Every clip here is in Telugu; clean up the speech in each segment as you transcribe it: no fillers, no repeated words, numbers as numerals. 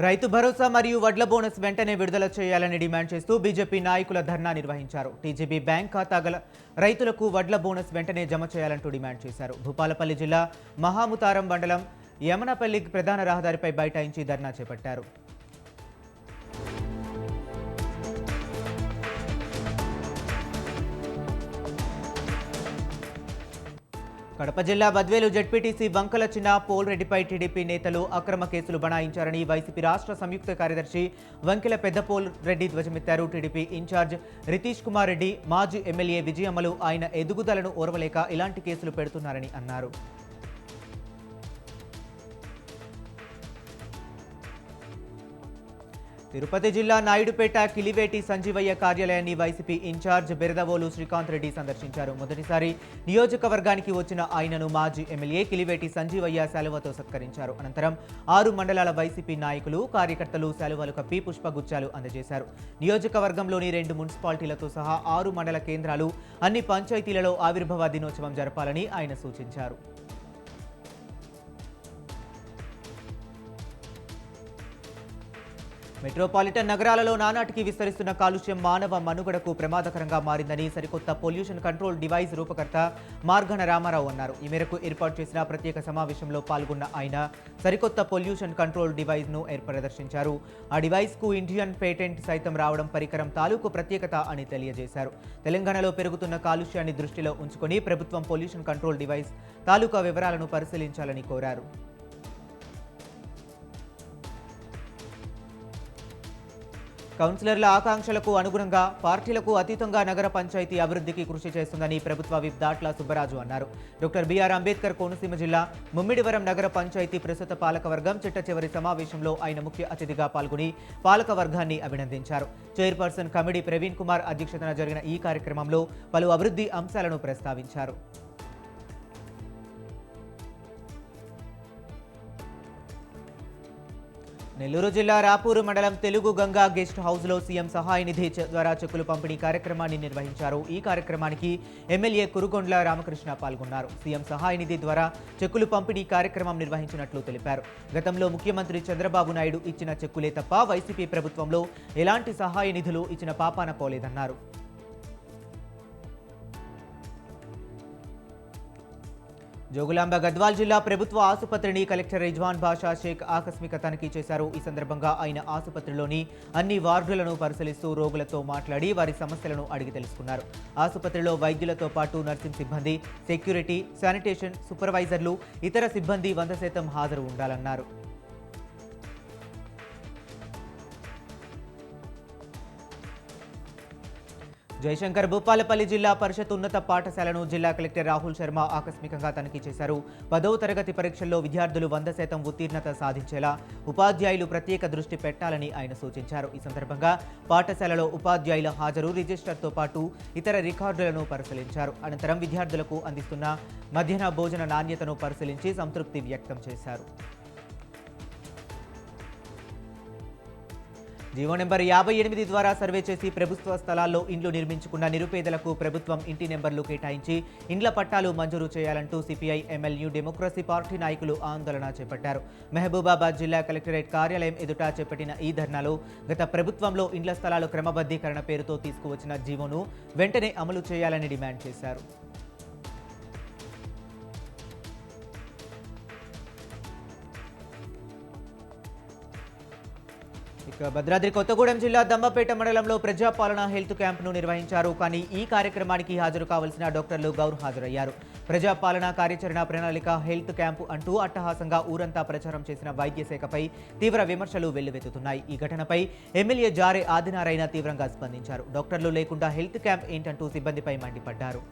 రైతు భరోసా మరియు వడ్ల బోనస్ వెంటనే విడుదల చేయాలని డిమాండ్ చేస్తూ బీజేపీ నాయకుల ధర్నా నిర్వహించారు. టీజీబీ బ్యాంక్ ఖాతా గల రైతులకు వడ్ల బోనస్ వెంటనే జమ చేయాలంటూ డిమాండ్ చేశారు. భూపాలపల్లి జిల్లా మహాముతారం మండలం యమనపల్లి ప్రధాన రహదారిపై బైఠాయించి ధర్నా చేపట్టారు. కడప జిల్లా బద్వేలు జెడ్పీటీసీ బంకల చిన్న పోల్ రెడ్డిపై టీడీపీ నేతలు అక్రమ కేసులు బనాయించారని వైసీపీ రాష్ట్ర సంయుక్త కార్యదర్శి వంకెల పెద్దపోల్ రెడ్డి ధ్వజమెత్తారు. టీడీపీ ఇన్ఛార్జ్ రితీష్ కుమార్ రెడ్డి, మాజీ ఎమ్మెల్యే విజయమ్మలు ఆయన ఎదుగుదలను ఓర్వలేక ఇలాంటి కేసులు పెడుతున్నారని అన్నారు. తిరుపతి జిల్లా నాయుడుపేట కిలివేటి సంజీవయ్య కార్యాలయాన్ని వైసీపీ ఇన్ఛార్జ్ బెరదవోలు శ్రీకాంత్ రెడ్డి సందర్శించారు. మొదటిసారి నియోజకవర్గానికి వచ్చిన ఆయనను మాజీ ఎమ్మెల్యే కిలివేటి సంజీవయ్య శాలువతో సత్కరించారు. అనంతరం 6 మండలాల వైసీపీ నాయకులు, కార్యకర్తలు శాలువలు కప్పి పుష్పగుచ్చాలు అందజేశారు. నియోజకవర్గంలోని 2 మున్సిపాలిటీలతో సహా 6 మండల కేంద్రాలు, అన్ని పంచాయతీలలో ఆవిర్భావ దినోత్సవం జరపాలని ఆయన సూచించారు. మెట్రోపాలిటన్ నగరాలలో నానాటికి విస్తరిస్తున్న కాలుష్యం మానవ మనుగడకు ప్రమాదకరంగా మారిందని సరికొత్త పొల్యూషన్ కంట్రోల్ డివైస్ రూపకర్త మార్గన రామారావు అన్నారు. ఈ మేరకు ఏర్పాటు చేసిన ప్రత్యేక సమావేశంలో పాల్గొన్న ఆయన సరికొత్త పొల్యూషన్ కంట్రోల్ డివైస్ను ప్రదర్శించారు. ఆ డివైస్కు ఇండియన్ పేటెంట్ సైతం రావడం పరికరం తాలూకు ప్రత్యేకత అని తెలియజేశారు. తెలంగాణలో పెరుగుతున్న కాలుష్యాన్ని దృష్టిలో ఉంచుకొని ప్రభుత్వం పొల్యూషన్ కంట్రోల్ డివైస్ తాలూకా వివరాలను పరిశీలించాలని కోరారు. కౌన్సిలర్ల ఆకాంక్షలకు అనుగుణంగా పార్టీలకు అతీతంగా నగర పంచాయతీ అభివృద్ధికి కృషి చేస్తుందని ప్రభుత్వ విప్ దాట్ల సుబ్బరాజు అన్నారు. డాక్టర్ బిఆర్ అంబేద్కర్ కోనసీమ జిల్లా ముమ్మిడివరం నగర పంచాయతీ ప్రస్తుత పాలకవర్గం చిట్ట చివరి సమావేశంలో ఆయన ముఖ్య అతిథిగా పాల్గొని పాలకవర్గాన్ని అభినందించారు. చైర్పర్సన్ కమిడి ప్రవీణ్ కుమార్ అధ్యక్షతన జరిగిన ఈ కార్యక్రమంలో పలు అభివృద్ధి అంశాలను ప్రస్తావించారు. నెల్లూరు జిల్లా రాపూరు మండలం తెలుగు గంగా గెస్ట్ హౌస్లో సీఎం సహాయ నిధి ద్వారా చెక్కులు పంపిణీ కార్యక్రమాన్ని నిర్వహించారు. ఈ కార్యక్రమానికి ఎమ్మెల్యే కురుగొండ్ల రామకృష్ణ పాల్గొన్నారు. సీఎం సహాయ నిధి ద్వారా చెక్కులు పంపిణీ కార్యక్రమం నిర్వహించినట్లు తెలిపారు. గతంలో ముఖ్యమంత్రి చంద్రబాబు నాయుడు ఇచ్చిన చెక్కులే తప్ప వైసీపీ ప్రభుత్వంలో ఎలాంటి సహాయ నిధులు ఇచ్చిన పాపాన పోలేదన్నారు. జోగులాంబ గద్వాల్ జిల్లా ప్రభుత్వ ఆసుపత్రిని కలెక్టర్ రిజ్వాన్ బాషా షేక్ ఆకస్మిక తనిఖీ చేశారు. ఈ సందర్భంగా ఆయన ఆసుపత్రిలోని అన్ని వార్డులను పరిశీలిస్తూ రోగులతో మాట్లాడి వారి సమస్యలను అడిగి తెలుసుకున్నారు. ఆసుపత్రిలో వైద్యులతో పాటు నర్సింగ్ సిబ్బంది, సెక్యూరిటీ, శానిటేషన్ సూపర్వైజర్లు, ఇతర సిబ్బంది 100% హాజరు ఉండాలన్నారు. జయశంకర్ భూపాలపల్లి జిల్లా పరిషత్ ఉన్నత పాఠశాలను జిల్లా కలెక్టర్ రాహుల్ శర్మ ఆకస్మికంగా తనిఖీ చేశారు. 10వ తరగతి పరీక్షల్లో విద్యార్థులు 100% ఉత్తీర్ణత సాధించేలా ఉపాధ్యాయులు ప్రత్యేక దృష్టి పెట్టాలని ఆయన సూచించారు. ఈ సందర్భంగా పాఠశాలలో ఉపాధ్యాయుల హాజరు, రిజిస్టర్తో పాటు ఇతర రికార్డులను పరిశీలించారు. అనంతరం విద్యార్థులకు అందిస్తున్న మధ్యాహ్న భోజన నాణ్యతను పరిశీలించి సంతృప్తి వ్యక్తం చేశారు. జీవో నెంబర్ 58 ద్వారా సర్వే చేసి ప్రభుత్వ స్థలాల్లో ఇండ్లు నిర్మించుకున్న నిరుపేదలకు ప్రభుత్వం ఇంటి నెంబర్లు కేటాయించి ఇండ్ల పట్టాలు మంజూరు చేయాలంటూ CPI ML new democracy party నాయకులు ఆందోళన చేపట్టారు. మహబూబాబాద్ జిల్లా కలెక్టరేట్ కార్యాలయం ఎదుట చేపట్టిన ఈ ధర్నాలో గత ప్రభుత్వంలో ఇండ్ల స్థలాలు క్రమబద్ధీకరణ పేరుతో తీసుకువచ్చిన జీవోను వెంటనే అమలు చేయాలని డిమాండ్ చేశారు. భద్రాద్రి కొత్తగూడెం జిల్లా దమ్మపేట మండలంలో ప్రజాపాలన హెల్త్ క్యాంప్ను నిర్వహించారు. కానీ ఈ కార్యక్రమానికి హాజరు కావాల్సిన డాక్టర్లు గౌరు హాజరయ్యారు. ప్రజాపాలన కార్యాచరణ ప్రణాళిక హెల్త్ క్యాంపు అంటూ అట్టహాసంగా ఊరంతా ప్రచారం చేసిన వైద్య శాఖపై తీవ్ర విమర్శలు వెల్లువెత్తుతున్నాయి. ఈ ఘటనపై ఎమ్మెల్యే జారే ఆదినారాయణ తీవ్రంగా స్పందించారు. డాక్టర్లు లేకుండా హెల్త్ క్యాంప్ ఏంటంటూ సిబ్బందిపై మండిపడ్డారు.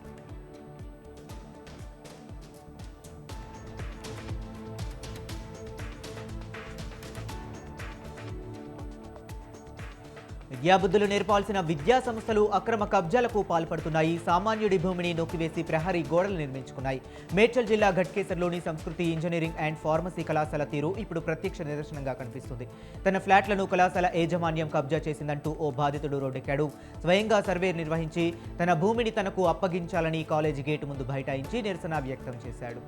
విద్యాబుద్ధులు నేర్పాల్సిన విద్యా సంస్థలు అక్రమ కబ్జాలకు పాల్పడుతున్నాయి. సామాన్యుడి భూమిని నొక్కివేసి ప్రహరీ గోడలు నిర్మించుకున్నాయి. మేడ్చల్ జిల్లా ఘట్కేసర్లోని సంస్కృతి ఇంజనీరింగ్ అండ్ ఫార్మసీ కళాశాల తీరు ఇప్పుడు ప్రత్యక్ష నిదర్శనంగా కనిపిస్తుంది. తన ఫ్లాట్లను కళాశాల యాజమాన్యం కబ్జా చేసిందంటూ ఓ బాధితుడు రోడ్డెక్కాడు. స్వయంగా సర్వే నిర్వహించి తన భూమిని తనకు అప్పగించాలని కాలేజీ గేటు ముందు బైఠాయించి నిరసన వ్యక్తం చేశాడు.